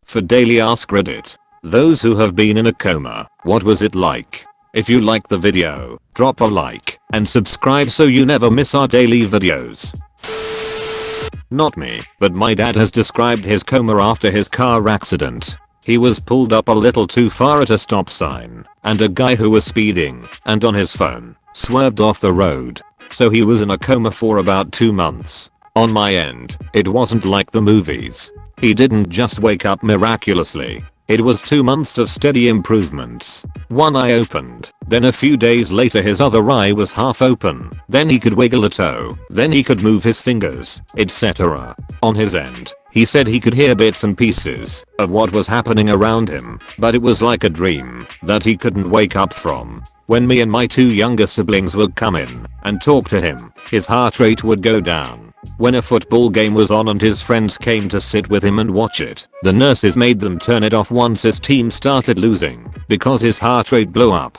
For daily Ask Reddit. Those who have been in a coma, what was it like? If you like the video, drop a like and subscribe so you never miss our daily videos. Not me, but my dad has described his coma after his car accident. He was pulled up a little too far at a stop sign, and a guy who was speeding and on his phone swerved off the road. So he was in a coma for about 2 months. On my end, it wasn't like the movies. He didn't just wake up miraculously. It was 2 months of steady improvements. One eye opened, then a few days later his other eye was half open, then he could wiggle a toe, then he could move his fingers, etc. On his end, he said he could hear bits and pieces of what was happening around him, but it was like a dream that he couldn't wake up from. When me and my 2 younger siblings would come in and talk to him, his heart rate would go down. When a football game was on and his friends came to sit with him and watch it, the nurses made them turn it off once his team started losing because his heart rate blew up.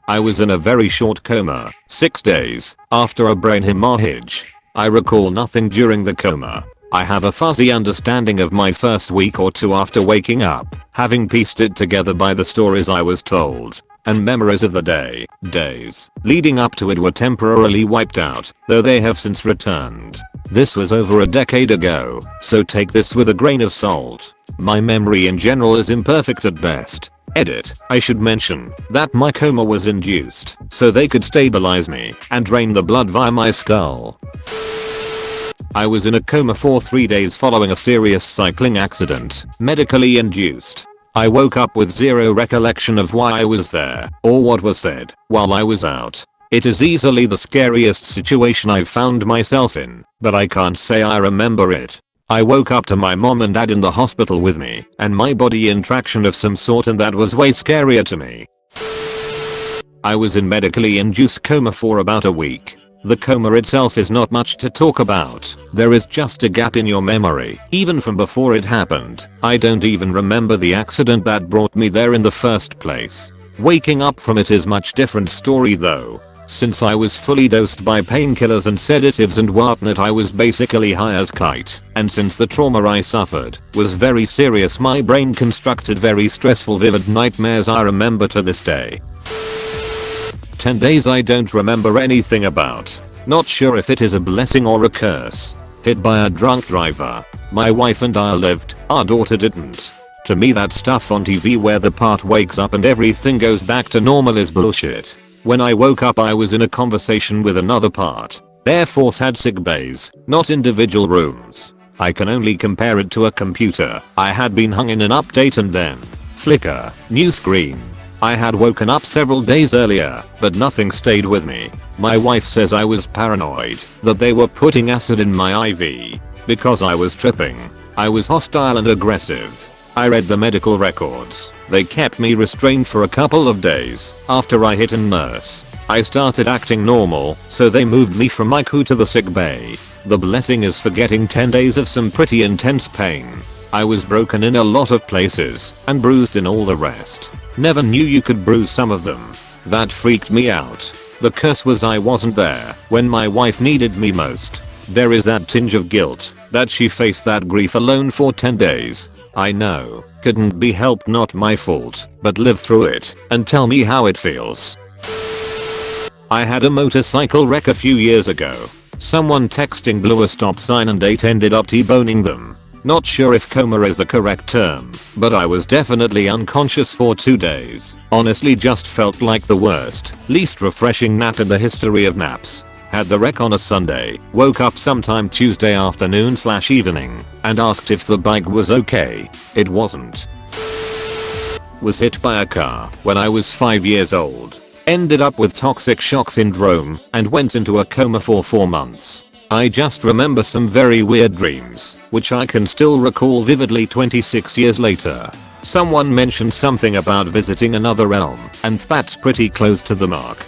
I was in a very short coma, 6 days, after a brain hemorrhage. I recall nothing during the coma. I have a fuzzy understanding of my first week or 2 after waking up, having pieced it together by the stories I was told. And memories of the days leading up to it were temporarily wiped out, though they have since returned. This was over a decade ago, so take this with a grain of salt. My memory in general is imperfect at best. Edit. I should mention that my coma was induced so they could stabilize me and drain the blood via my skull. I was in a coma for 3 days following a serious cycling accident, medically induced. I woke up with zero recollection of why I was there or what was said while I was out. It is easily the scariest situation I've found myself in, but I can't say I remember it. I woke up to my mom and dad in the hospital with me and my body in traction of some sort, and that was way scarier to me. I was in medically induced coma for about a week. The coma itself is not much to talk about. There is just a gap in your memory, even from before it happened. I don't even remember the accident that brought me there in the first place. Waking up from it is much different story though. Since I was fully dosed by painkillers and sedatives and whatnot, I was basically high as kite. And since the trauma I suffered was very serious, my brain constructed very stressful vivid nightmares I remember to this day. 10 days I don't remember anything about. Not sure if it is a blessing or a curse. Hit by a drunk driver. My wife and I lived, our daughter didn't. To me that stuff on TV where the part wakes up and everything goes back to normal is bullshit. When I woke up I was in a conversation with another part. Air Force had sick bays, not individual rooms. I can only compare it to a computer. I had been hung in an update and then flicker, new screen. I had woken up several days earlier, but nothing stayed with me. My wife says I was paranoid, that they were putting acid in my IV. Because I was tripping. I was hostile and aggressive. I read the medical records. They kept me restrained for a couple of days. After I hit a nurse, I started acting normal, so they moved me from my crew to the sick bay. The blessing is for getting 10 days of some pretty intense pain. I was broken in a lot of places and bruised in all the rest. Never knew you could bruise some of them. That freaked me out. The curse was I wasn't there when my wife needed me most. There is that tinge of guilt that she faced that grief alone for 10 days. I know, couldn't be helped, not my fault, but live through it and tell me how it feels. I had a motorcycle wreck a few years ago. Someone texting blew a stop sign and 8 ended up T-boning them. Not sure if coma is the correct term, but I was definitely unconscious for 2 days. Honestly just felt like the worst, least refreshing nap in the history of naps. Had the wreck on a Sunday, woke up sometime Tuesday afternoon/evening, and asked if the bike was okay. It wasn't. Was hit by a car when I was 5 years old. Ended up with toxic shock syndrome and went into a coma for 4 months. I just remember some very weird dreams, which I can still recall vividly 26 years later. Someone mentioned something about visiting another realm, and that's pretty close to the mark.